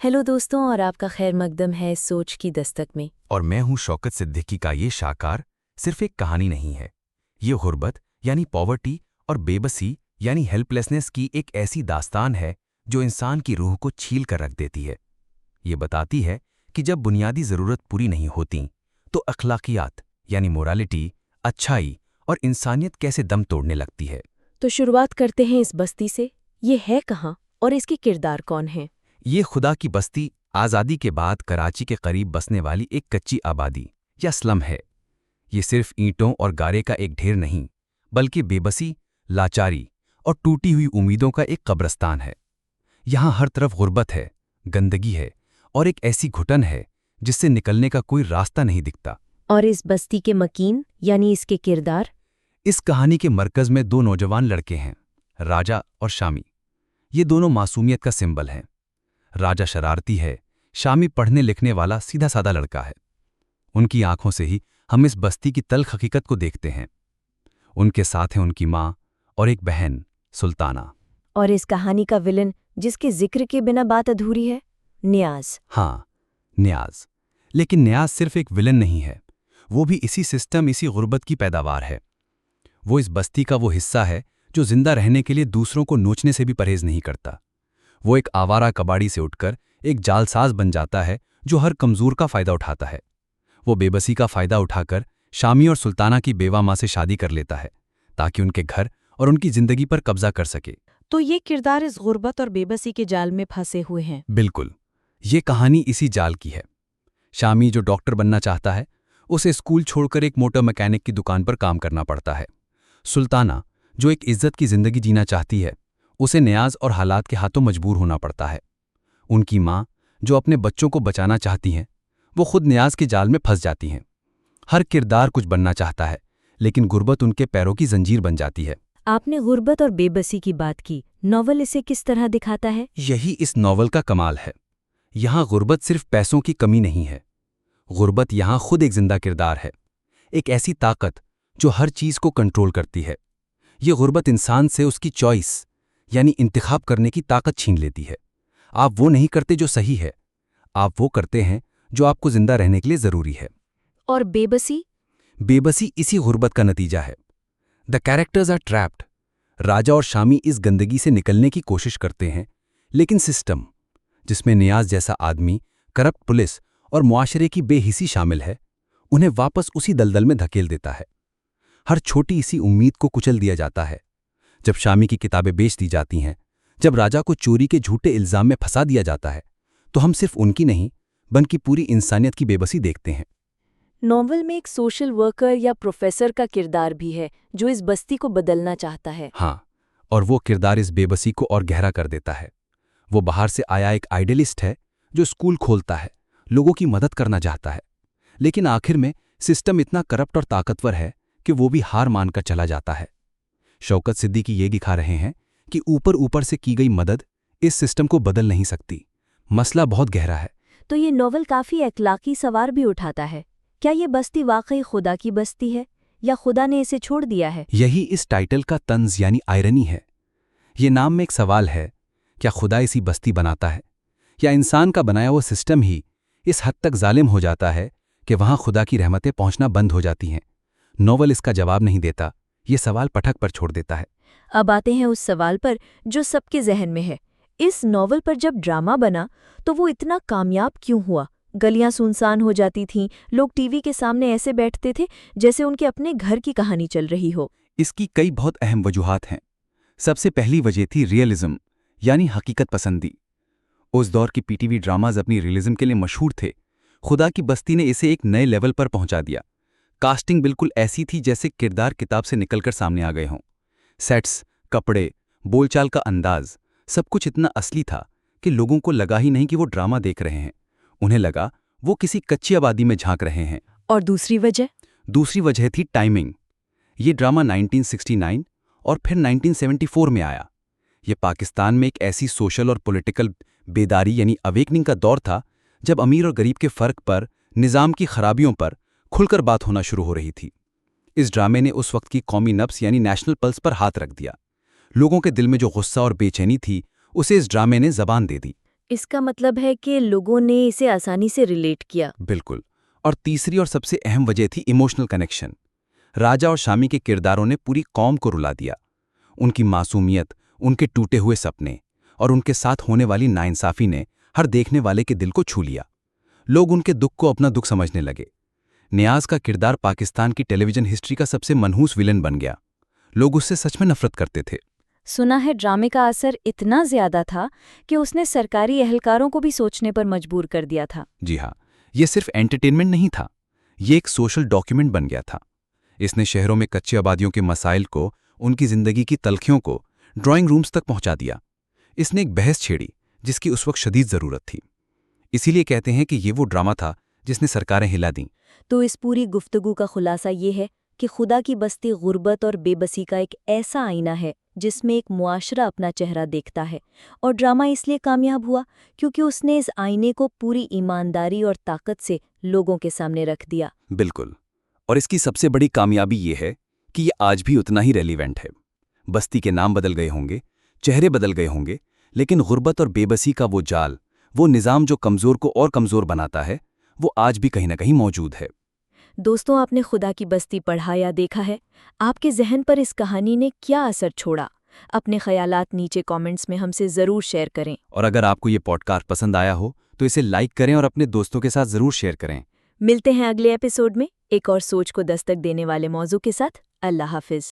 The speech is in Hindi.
हेलो दोस्तों, और आपका खैर मकदम है सोच की दस्तक में। और मैं हूं शौकत सिद्दीकी का ये शाकार सिर्फ एक कहानी नहीं है। ये गुर्बत यानी पॉवर्टी और बेबसी यानी हेल्पलेसनेस की एक ऐसी दास्तान है जो इंसान की रूह को छील कर रख देती है। ये बताती है कि जब बुनियादी ज़रूरत पूरी नहीं होती तो अखलाकियात यानी मोरालिटी, अच्छाई और इंसानियत कैसे दम तोड़ने लगती है। तो शुरुआत करते हैं इस बस्ती से। ये है कहाँ और इसके किरदार कौन हैं? ये खुदा की बस्ती आज़ादी के बाद कराची के करीब बसने वाली एक कच्ची आबादी या स्लम है। ये सिर्फ ईंटों और गारे का एक ढेर नहीं, बल्कि बेबसी, लाचारी और टूटी हुई उम्मीदों का एक कब्रिस्तान है। यहाँ हर तरफ गुर्बत है, गंदगी है और एक ऐसी घुटन है जिससे निकलने का कोई रास्ता नहीं दिखता। और इस बस्ती के मकीन यानी इसके किरदार? इस कहानी के मरकज में दो नौजवान लड़के हैं, राजा और शामी। ये दोनों मासूमियत का सिंबल हैं। राजा शरारती है, शामी पढ़ने लिखने वाला सीधा साधा लड़का है। उनकी आंखों से ही हम इस बस्ती की तल्ख हकीकत को देखते हैं। उनके साथ हैं उनकी माँ और एक बहन सुल्ताना। और इस कहानी का विलन जिसके जिक्र के बिना बात अधूरी है, नियाज। हाँ, न्याज। लेकिन न्याज सिर्फ एक विलन नहीं है, वो भी इसी सिस्टम, इसी गुर्बत की पैदावार है। वो इस बस्ती का वो हिस्सा है जो जिंदा रहने के लिए दूसरों को नोचने से भी परहेज नहीं करता। वो एक आवारा कबाड़ी से उठकर एक जालसाज बन जाता है जो हर कमजोर का फायदा उठाता है। वो बेबसी का फायदा उठाकर शामी और सुल्ताना की बेवा माँ से शादी कर लेता है ताकि उनके घर और उनकी जिंदगी पर कब्जा कर सके। तो ये किरदार इस गुर्बत और बेबसी के जाल में फंसे हुए हैं। बिल्कुल, ये कहानी इसी जाल की है। शामी जो डॉक्टर बनना चाहता है, उसे स्कूल छोड़कर एक मोटर मैकेनिक की दुकान पर काम करना पड़ता है। सुल्ताना जो एक इज्जत की जिंदगी जीना चाहती है, उसे न्याज और हालात के हाथों मजबूर होना पड़ता है। उनकी माँ जो अपने बच्चों को बचाना चाहती हैं, वो खुद न्याज के जाल में फंस जाती हैं। हर किरदार कुछ बनना चाहता है, लेकिन गुर्बत उनके पैरों की जंजीर बन जाती है। आपने गुर्बत और बेबसी की बात की, नॉवल इसे किस तरह दिखाता है? यही इस नॉवल का कमाल है। यहाँ गुर्बत सिर्फ पैसों की कमी नहीं है, गुर्बत यहाँ खुद एक जिंदा किरदार है, एक ऐसी ताकत जो हर चीज को कंट्रोल करती है। ये गुर्बत इंसान से उसकी चॉइस यानी इंतखाब करने की ताकत छीन लेती है। आप वो नहीं करते जो सही है, आप वो करते हैं जो आपको जिंदा रहने के लिए जरूरी है। और बेबसी? बेबसी इसी गुर्बत का नतीजा है। The characters are trapped. Raja और शामी इस गंदगी से निकलने की कोशिश करते हैं, लेकिन सिस्टम, जिसमें नियाज जैसा आदमी, करप्ट पुलिस और मुआशरे की बेहिसी शामिल है, उन्हें वापस उसी दलदल में धकेल देता है। हर छोटी इसी उम्मीद को कुचल दिया जाता है। जब शामी की किताबें बेच दी जाती हैं, जब राजा को चोरी के झूठे इल्जाम में फंसा दिया जाता है, तो हम सिर्फ उनकी नहीं बल्कि पूरी इंसानियत की बेबसी देखते हैं। नॉवल में एक सोशल वर्कर या प्रोफेसर का किरदार भी है जो इस बस्ती को बदलना चाहता है। हाँ, और वो किरदार इस बेबसी को और गहरा कर देता है। वो बाहर से आया एक आइडियलिस्ट है जो स्कूल खोलता है, लोगों की मदद करना चाहता है, लेकिन आखिर में सिस्टम इतना करप्ट और ताकतवर है कि वो भी हार मानकर चला जाता है। शौकत सिद्दीकी ये दिखा रहे हैं कि ऊपर ऊपर से की गई मदद इस सिस्टम को बदल नहीं सकती। मसला बहुत गहरा है। तो ये नॉवल काफी अखलाकी सवाल भी उठाता है। क्या ये बस्ती वाकई खुदा की बस्ती है या खुदा ने इसे छोड़ दिया है? यही इस टाइटल का तंज यानी आयरनी है। ये नाम में एक सवाल है, क्या खुदा इसी बस्ती बनाता है या इंसान का बनाया वो सिस्टम ही इस हद तक जालिम हो जाता है कि वहां खुदा की रहमतें पहुंचना बंद हो जाती हैं? नॉवल इसका जवाब नहीं देता, ये सवाल पटक पर छोड़ देता है। अब आते हैं उस सवाल पर जो सबके जहन में है। इस नॉवल पर जब ड्रामा बना तो वो इतना कामयाब क्यों हुआ? गलियां सुनसान हो जाती थीं, लोग टीवी के सामने ऐसे बैठते थे जैसे उनके अपने घर की कहानी चल रही हो। इसकी कई बहुत अहम वजूहात हैं। सबसे पहली वजह थी रियलिज्म यानी हकीकत पसंदी। उस दौर की पीटीवी ड्रामाज अपनी रियलिज्म के लिए मशहूर थे। खुदा की बस्ती ने इसे एक नए लेवल पर पहुंचा दिया। कास्टिंग बिल्कुल ऐसी थी जैसे किरदार किताब से निकलकर सामने आ गए हों। सेट्स, कपड़े, बोलचाल का अंदाज, सब कुछ इतना असली था कि लोगों को लगा ही नहीं कि वो ड्रामा देख रहे हैं। उन्हें लगा वो किसी कच्ची आबादी में झांक रहे हैं। और दूसरी वजह? दूसरी वजह थी टाइमिंग। ये ड्रामा 1969 और फिर 1974 में आया। ये पाकिस्तान में एक ऐसी सोशल और पॉलिटिकल बेदारी यानी अवेकनिंग का दौर था जब अमीर और गरीब के फर्क पर, निज़ाम की खराबियों पर खुलकर बात होना शुरू हो रही थी। इस ड्रामे ने उस वक्त की कौमी नब्स यानी नेशनल पल्स पर हाथ रख दिया। लोगों के दिल में जो गुस्सा और बेचैनी थी, उसे इस ड्रामे ने जबान दे दी। इसका मतलब है कि लोगों ने इसे आसानी से रिलेट किया। बिल्कुल। और तीसरी और सबसे अहम वजह थी इमोशनल कनेक्शन। राजा और शामी के किरदारों ने पूरी कौम को रुला दिया। उनकी मासूमियत, उनके टूटे हुए सपने और उनके साथ होने वाली नाइंसाफी ने हर देखने वाले के दिल को छू लिया। लोग उनके दुख को अपना दुख समझने लगे। नियाज का किरदार पाकिस्तान की टेलीविजन हिस्ट्री का सबसे मनहूस विलन बन गया। लोग उससे सच में नफरत करते थे। सुना है ड्रामे का असर इतना ज्यादा था कि उसने सरकारी एहलकारों को भी सोचने पर मजबूर कर दिया था। जी हाँ, ये सिर्फ एंटरटेनमेंट नहीं था, ये एक सोशल डॉक्यूमेंट बन गया था। इसने शहरों में कच्ची आबादियों के मसाइल को, उनकी जिंदगी की तलखियों को ड्राइंग रूम्स तक पहुंचा दिया। इसने एक बहस छेड़ी जिसकी उस वक्त शदीद जरूरत थी। इसीलिए कहते हैं कि ये वो ड्रामा था जिसने सरकारें हिला दीं। तो इस पूरी गुफ्तगू का खुलासा ये है कि खुदा की बस्ती गुर्बत और बेबसी का एक ऐसा आईना है जिसमें एक मुआशरा अपना चेहरा देखता है, और ड्रामा इसलिए कामयाब हुआ क्योंकि उसने इस आईने को पूरी ईमानदारी और ताकत से लोगों के सामने रख दिया। बिल्कुल। और इसकी सबसे बड़ी कामयाबी ये है कि ये आज भी उतना ही रेलिवेंट है। बस्ती के नाम बदल गए होंगे, चेहरे बदल गए होंगे, लेकिन गुर्बत और बेबसी का वो जाल, वो निज़ाम जो कमज़ोर को और कमज़ोर बनाता है, वो आज भी कहीं ना कहीं मौजूद है। दोस्तों, आपने खुदा की बस्ती पढ़ा या देखा है? आपके जहन पर इस कहानी ने क्या असर छोड़ा? अपने ख्यालात नीचे कमेंट्स में हमसे ज़रूर शेयर करें। और अगर आपको ये पॉडकास्ट पसंद आया हो तो इसे लाइक करें और अपने दोस्तों के साथ ज़रूर शेयर करें। मिलते हैं अगले एपिसोड में एक और सोच को दस्तक देने वाले मौजू के साथ। अल्लाह हाफिज।